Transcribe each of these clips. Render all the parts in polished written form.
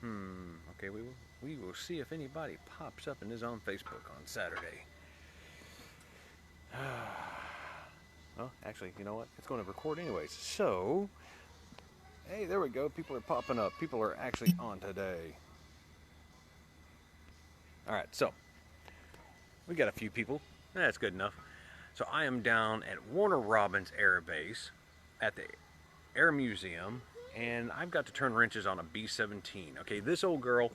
Okay, we will see if anybody pops up and is on Facebook on Saturday. Well, actually, you know what? It's going to record anyways. So, hey, there we go. People are popping up. People are actually on today. All right, so we got a few people. That's good enough. So I am down at Warner Robins Air Base at the Air Museum, and I've got to turn wrenches on a B-17. Okay, this old girl,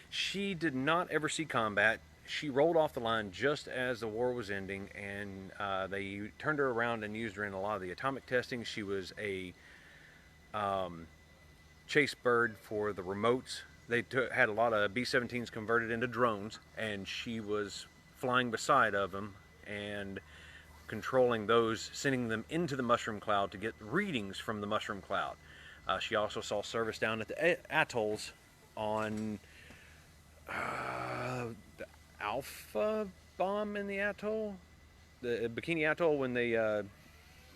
she did not ever see combat. She rolled off the line just as the war was ending, and they turned her around and used her in a lot of the atomic testing. She was a chase bird for the remotes. They had a lot of B-17s converted into drones, and she was flying beside of them and controlling those, sending them into the mushroom cloud to get readings from the mushroom cloud. She also saw service down at the atolls on the Alpha bomb in the atoll, the Bikini Atoll, when they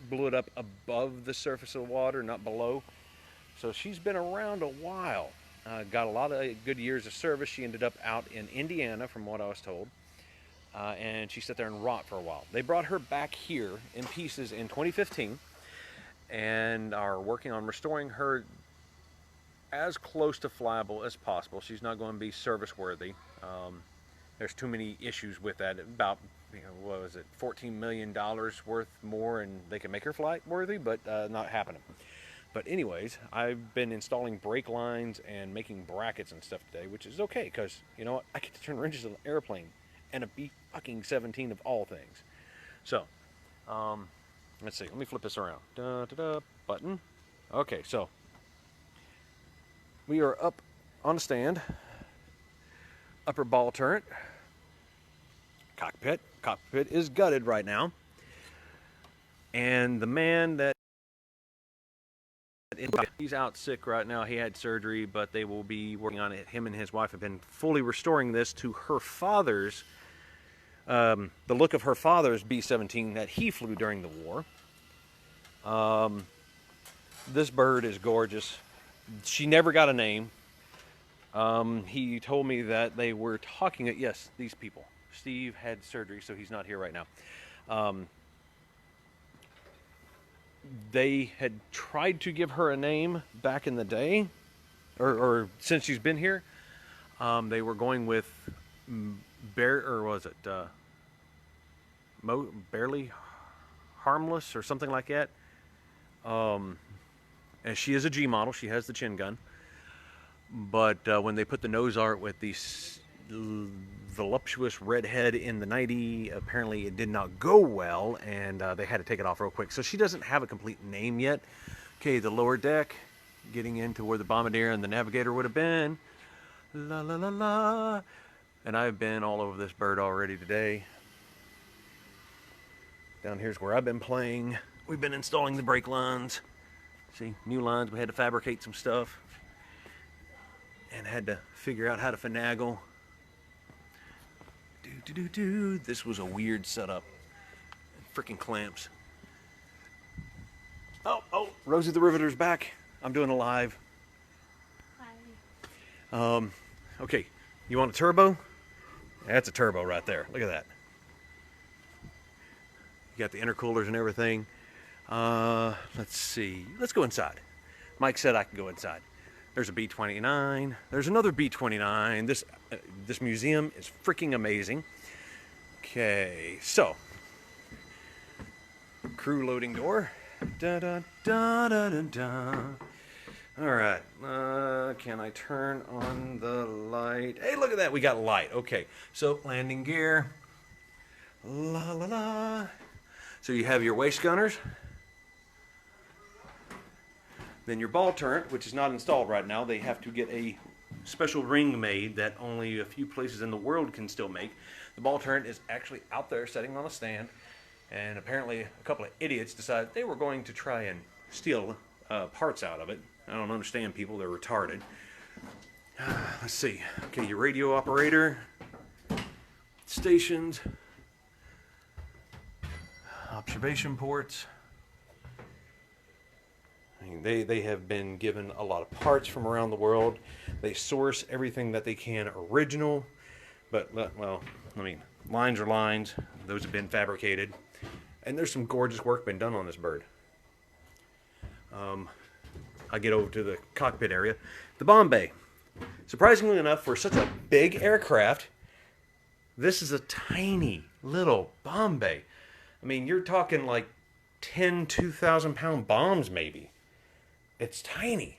blew it up above the surface of the water, not below. So she's been around a while. Got a lot of good years of service. She ended up out in Indiana, from what I was told. And she sat there and rot for a while. They brought her back here in pieces in 2015 and are working on restoring her as close to flyable as possible. She's not going to be service worthy. There's too many issues with that. About, what was it, $14 million worth more, and they can make her flight worthy, but not happening. But anyways, I've been installing brake lines and making brackets and stuff today, which is okay, because, you know what, I get to turn wrenches on an airplane and a B-17 of all things. So, let's see, let me flip this around. Button. Okay, so we are up on the stand. Upper ball turret. Cockpit. Cockpit is gutted right now. And the man that he's out sick right now. He had surgery, but they will be working on it. Him and his wife have been fully restoring this to her father's, the look of her father's B-17 that he flew during the war. This bird is gorgeous. She never got a name. He told me that they were talking, yes, these people. Steve had surgery, so he's not here right now. They had tried to give her a name back in the day, or since she's been here. They were going with Barely Harmless or something like that. And she is a G model. She has the chin gun. But when they put the nose art with the voluptuous red head in the 90, apparently it did not go well, and they had to take it off real quick. So she doesn't have a complete name yet. Okay, the lower deck, getting into where the bombardier and the navigator would have been. La la la la. And I've been all over this bird already today. Down here's where I've been playing. We've been installing the brake lines. See, new lines. We had to fabricate some stuff and had to figure out how to finagle. This was a weird setup. Freaking clamps. Oh, Rosie the Riveter's back. I'm doing a live. Hi. Okay, you want a turbo? That's a turbo right there. Look at that. You got the intercoolers and everything. Let's see. Let's go inside. Mike said I could go inside. There's a B-29. There's another B-29. This museum is freaking amazing. Okay, so crew loading door. Da da da da da da. All right. Can I turn on the light? Hey, look at that. We got light. Okay. So landing gear. La la la. So you have your waist gunners. Then your ball turret, which is not installed right now. They have to get a special ring made that only a few places in the world can still make. The ball turret is actually out there sitting on a stand, and apparently a couple of idiots decided they were going to try and steal parts out of it. I don't understand people, they're retarded. Let's see. Okay, your radio operator, stations, observation ports. They have been given a lot of parts from around the world. They source everything that they can original, but well, I mean, lines are lines. Those have been fabricated, and there's some gorgeous work been done on this bird. I get over to the cockpit area, the bomb bay. Surprisingly enough, for such a big aircraft, this is a tiny little bomb bay. I mean, you're talking like 10 2,000-pound bombs maybe. It's tiny,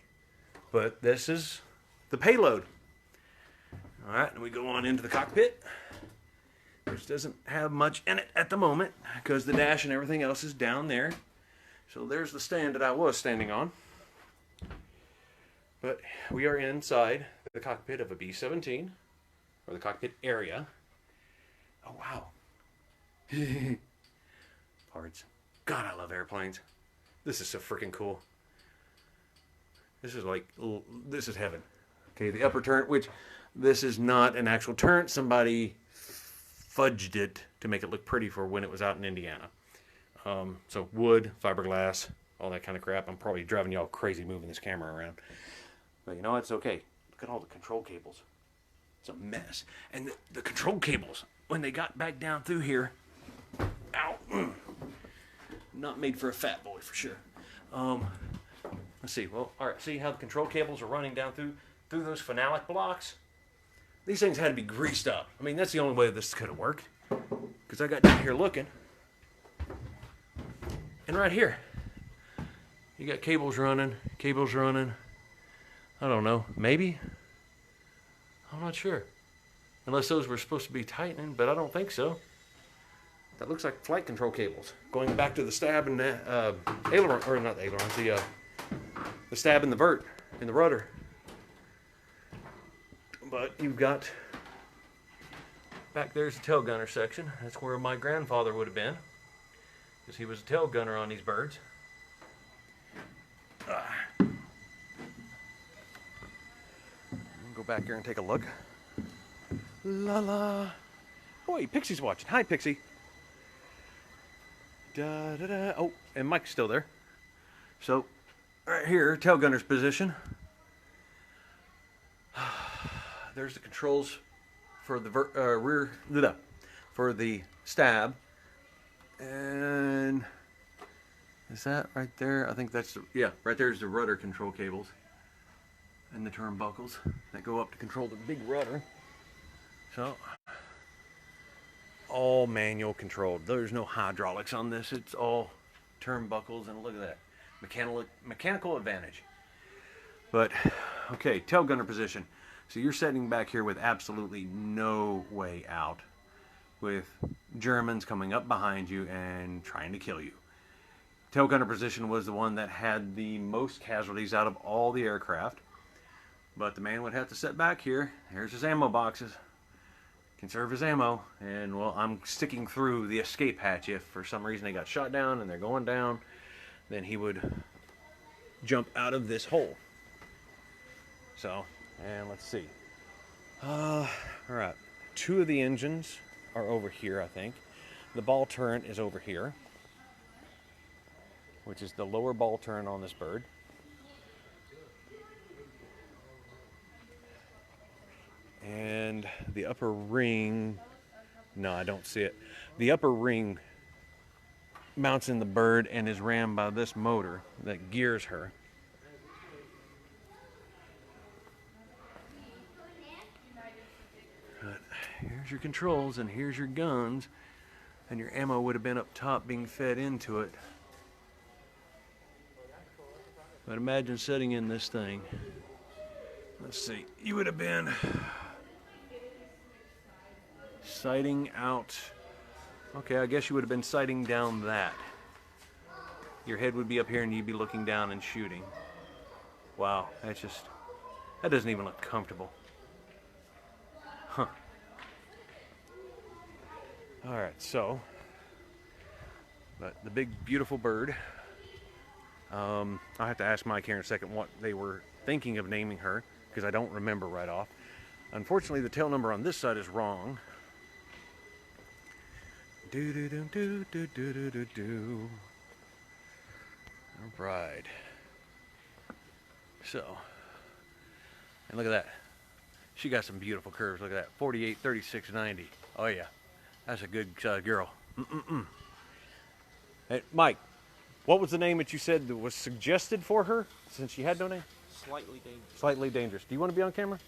but this is the payload. All right, and we go on into the cockpit, which doesn't have much in it at the moment because the dash and everything else is down there. So there's the stand that I was standing on. But we are inside the cockpit of a B-17, or the cockpit area. Oh, wow. Parts. God, I love airplanes. This is so freaking cool. This is heaven. Okay, the upper turret, which this is not an actual turret. Somebody fudged it to make it look pretty for when it was out in Indiana. So wood, fiberglass, all that kind of crap. I'm probably driving y'all crazy moving this camera around. But you know, it's okay. Look at all the control cables. It's a mess. And the control cables, when they got back down through here, ow, not made for a fat boy for sure. Let's see. Well, all right. See how the control cables are running down through those phenolic blocks? These things had to be greased up. I mean, that's the only way this could have worked. Because I got down here looking. And right here, you got cables running. I don't know. Maybe? I'm not sure. Unless those were supposed to be tightening, but I don't think so. That looks like flight control cables. Going back to the stab and the aileron, or not the aileron, the stab and the vert, in the rudder. But you've got, back there's the tail gunner section. That's where my grandfather would have been, because he was a tail gunner on these birds. Go back here and take a look. La la. Oh, wait, Pixie's watching. Hi, Pixie. Da da da. Oh, and Mike's still there. So, right here, tail gunner's position. There's the controls for the rear, for the stab. And is that right there? I think that's yeah. Right there's the rudder control cables. And the turnbuckles that go up to control the big rudder. So, all manual controlled. There's no hydraulics on this. It's all turnbuckles, and look at that. Mechanical advantage. But, okay, tail gunner position. So you're sitting back here with absolutely no way out, with Germans coming up behind you and trying to kill you. Tail gunner position was the one that had the most casualties out of all the aircraft. But the man would have to sit back here. Here's his ammo boxes. Conserve his ammo. And, well, I'm sticking through the escape hatch. If for some reason they got shot down and they're going down, then he would jump out of this hole. So, and let's see. All right. 2 of the engines are over here, I think. The ball turret is over here, which is the lower ball turret on this bird. And the upper ring, no, I don't see it. The upper ring mounts in the bird and is ran by this motor that gears her. But here's your controls and here's your guns, and your ammo would have been up top being fed into it. But imagine sitting in this thing. Let's see, you would have been sighting out. Okay, I guess you would have been sighting down that. Your head would be up here and you'd be looking down and shooting. Wow, that doesn't even look comfortable. Huh. Alright, so, but the big beautiful bird, I'll have to ask Mike here in a second what they were thinking of naming her, because I don't remember right off. Unfortunately, the tail number on this side is wrong. Do do do do do do do do do. All right. So, and look at that. She got some beautiful curves. Look at that. 48, 36, 90. Oh yeah, that's a good girl. Hey, Mike, what was the name that you said that was suggested for her since she had no name? Slightly dangerous. Slightly dangerous. Do you want to be on camera?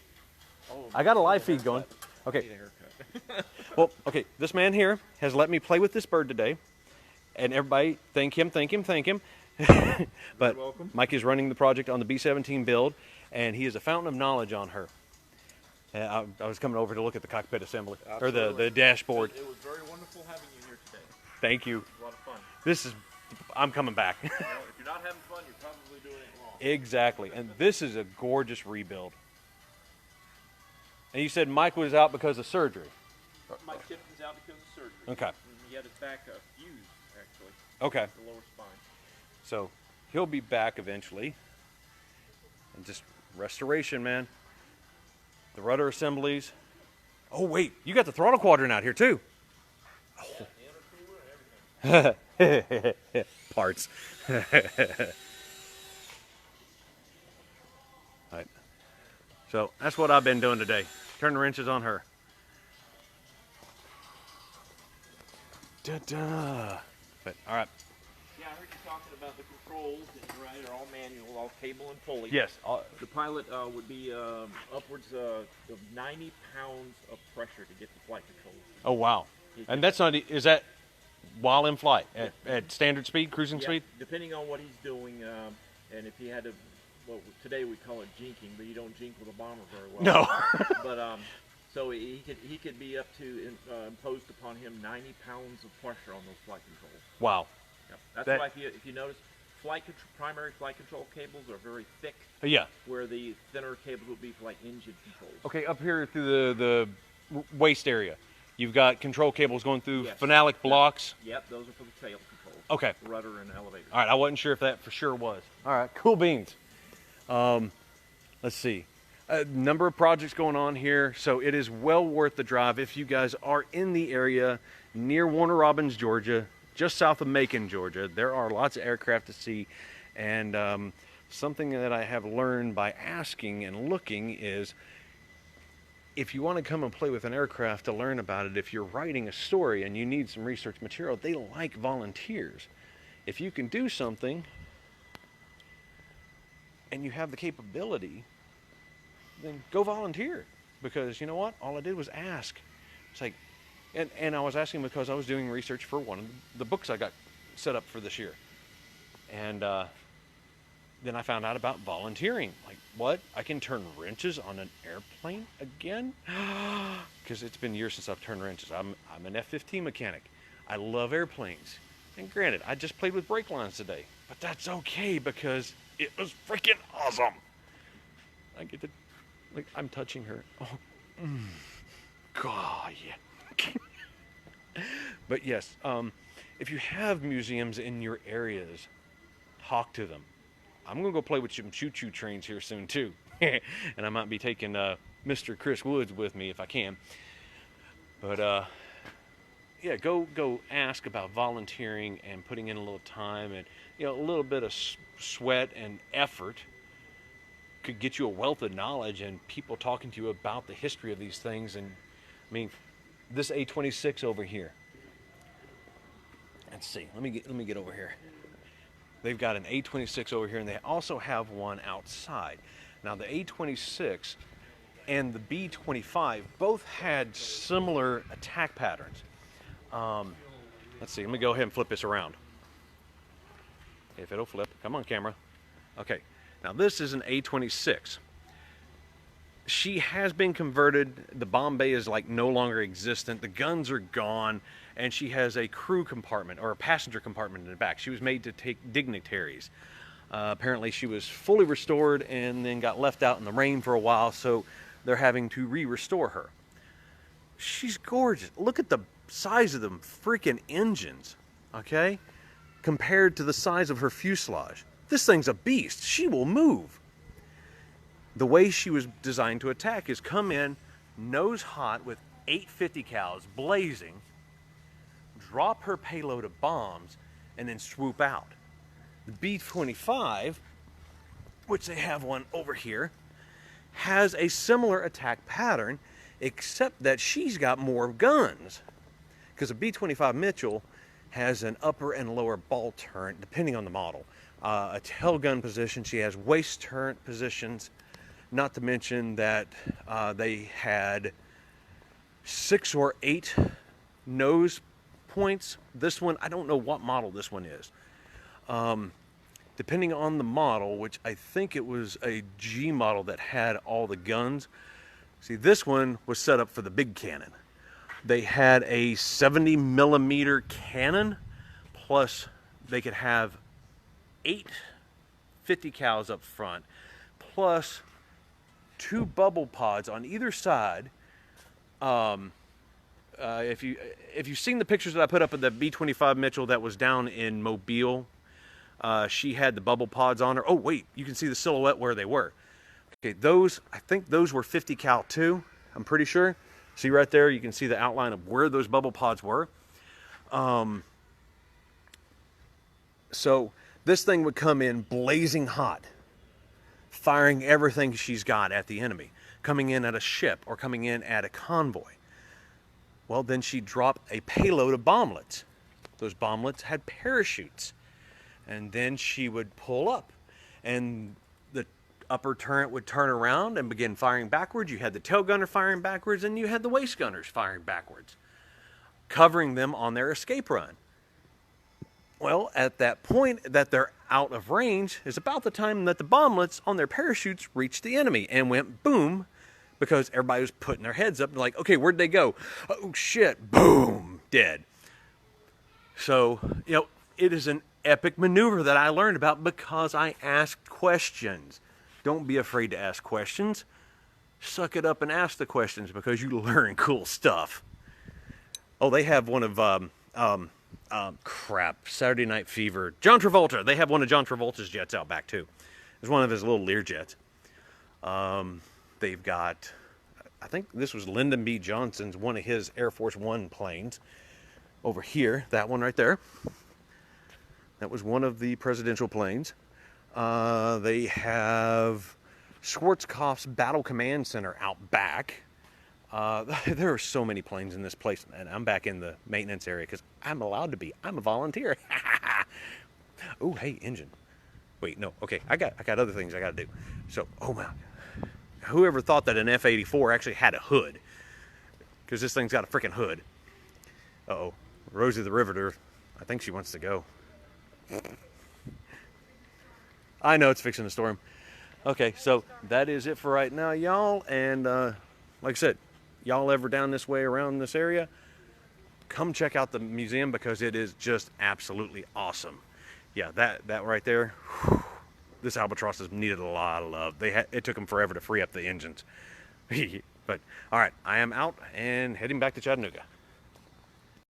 Oh, I got a live feed going. Okay. Well, okay. This man here has let me play with this bird today, and everybody thank him, thank him, thank him. But you're welcome. Mike is running the project on the B-17 build, and he is a fountain of knowledge on her. I was coming over to look at the cockpit assembly, Absolutely. or the dashboard. It was very wonderful having you here today. Thank you. It was a lot of fun. This is, I'm coming back. Well, if you're not having fun, you're probably doing it wrong. Exactly, and this is a gorgeous rebuild. And you said Mike was out because of surgery. Mike Tipton's out because of surgery. Okay. And he had his back fused, actually. Okay. The lower spine. So he'll be back eventually. And just restoration, man. The rudder assemblies. Oh wait, you got the throttle quadrant out here too. Oh. Yeah, the intercooler and everything. Parts. Right. So that's what I've been doing today. Turn the wrenches on her. Da-da. But all right. Yeah, I heard you talking about the controls, and you're right, they're all manual, all cable and pulley. Yes. The pilot would be upwards of 90 pounds of pressure to get the flight controls. Oh wow. And that's not. Is that while in flight at standard speed, cruising speed? Depending on what he's doing, and if he had to, well, today we call it jinking, but you don't jink with a bomber very well. No. But so he could be up to imposed upon him 90 pounds of pressure on those flight controls. Wow. Yep. That's why if you notice, primary flight control cables are very thick. Yeah. Where the thinner cables would be for like engine controls. Okay, up here through the waist area, you've got control cables going through phenolic blocks. Yep, those are for the tail controls. Okay. Rudder and elevator. All right, I wasn't sure if that for sure was. All right, cool beans. Let's see. A number of projects going on here, so it is well worth the drive if you guys are in the area near Warner Robins, Georgia, just south of Macon, Georgia. There are lots of aircraft to see, and something that I have learned by asking and looking is if you want to come and play with an aircraft to learn about it, if you're writing a story and you need some research material, they like volunteers. If you can do something and you have the capability, then go volunteer, because you know what? All I did was ask. It's like, and I was asking because I was doing research for one of the books I got set up for this year. And then I found out about volunteering. Like, what? I can turn wrenches on an airplane again? Because it's been years since I've turned wrenches. I'm an F-15 mechanic. I love airplanes. And granted, I just played with brake lines today. But that's okay because it was freaking awesome. I get to, like, I'm touching her. Oh, God, yeah. But yes, if you have museums in your areas, talk to them. I'm going to go play with some choo-choo trains here soon, too. And I might be taking Mr. Chris Woods with me if I can. But, yeah, go ask about volunteering and putting in a little time, and, you know, a little bit of sweat and effort could get you a wealth of knowledge and people talking to you about the history of these things. And, I mean, this A-26 over here. Let's see. Let me get over here. They've got an A-26 over here, and they also have one outside. Now, the A-26 and the B-25 both had similar attack patterns. Let's see. Let me go ahead and flip this around. If it'll flip. Come on, camera. Okay. Now, this is an A-26. She has been converted. The bomb bay is like no longer existent. The guns are gone. And she has a crew compartment or a passenger compartment in the back. She was made to take dignitaries. Apparently she was fully restored and then got left out in the rain for a while, so they're having to re-restore her. She's gorgeous. Look at the size of them freaking engines, okay? Compared to the size of her fuselage. This thing's a beast. She will move. The way she was designed to attack is come in nose hot with 850 cals blazing, drop her payload of bombs, and then swoop out. The B-25 which they have one over here, has a similar attack pattern, except that she's got more guns. Because a B-25 Mitchell has an upper and lower ball turret, depending on the model. A tail gun position, she has waist turret positions, not to mention that they had 6 or 8 nose points. This one, I don't know what model this one is. Depending on the model, which I think it was a G model that had all the guns. See, this one was set up for the big cannon. They had a 70 millimeter cannon, plus they could have 8 50 cals up front, plus 2 bubble pods on either side. If you've seen the pictures that I put up of the B-25 Mitchell that was down in Mobile, she had the bubble pods on her. Oh wait, you can see the silhouette where they were. Okay, those, I think those were 50 cal too. I'm pretty sure. See right there, you can see the outline of where those bubble pods were. So this thing would come in blazing hot, firing everything she's got at the enemy, coming in at a ship or coming in at a convoy. Well, then she'd drop a payload of bomblets. Those bomblets had parachutes. And then she would pull up, and the upper turret would turn around and begin firing backwards. You had the tail gunner firing backwards, and you had the waist gunners firing backwards, covering them on their escape run. Well, at that point that they're out of range is about the time that the bomblets on their parachutes reached the enemy and went boom, because everybody was putting their heads up and like, okay, where'd they go? Oh shit, boom, dead. So, you know, it is an epic maneuver that I learned about because I asked questions. Don't be afraid to ask questions. Suck it up and ask the questions, because you learn cool stuff. Oh, they have one of Saturday Night Fever. John Travolta. They have one of John Travolta's jets out back too. There's one of his little Lear jets. They've got, I think this was Lyndon B. Johnson's, one of his Air Force One planes. Over here, that one right there. That was one of the presidential planes. They have Schwarzkopf's Battle Command Center out back. There are so many planes in this place, and I'm back in the maintenance area because I'm allowed to be. I'm a volunteer. Oh, hey, engine. Wait, no. Okay, I got other things I got to do. So, oh my, whoever thought that an F-84 actually had a hood? Because this thing's got a freaking hood. Uh-oh, Rosie the Riveter. I think she wants to go. I know it's fixing to storm. Okay, so that is it for right now, y'all. And like I said, y'all ever down this way around this area, come check out the museum because it is just absolutely awesome. Yeah, that right there, whew, this albatross has needed a lot of love. It took them forever to free up the engines. But all right, I am out and heading back to Chattanooga.